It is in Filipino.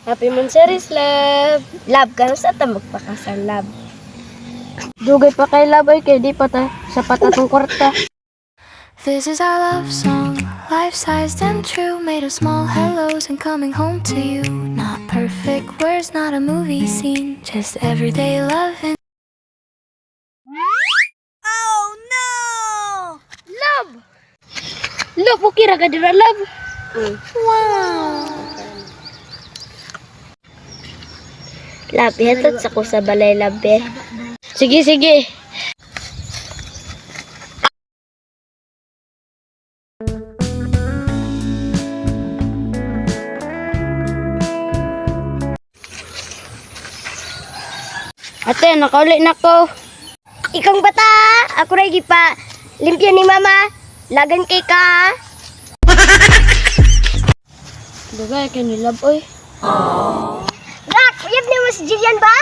Happy Monseries, love. Love, kano sa ta magpakasal, love? Dugay pa kay love ay kay di pa ta sapat atong kwarta. This is our love song, life-sized and true, made of small hellos and coming home to you. Not perfect words, not a movie scene, just everyday love and Love, okay ra ka dira, love. wow. Love, ihatod sa ko sa balay, love, eh. Sige, sige. Ate, nakauli na ko. Ikang bata, ako rin gipa. Limpyo ni mama. Lagan kay ka. Dugay kay ni love, oy. Gak, uyab ni mo si Jillian ba?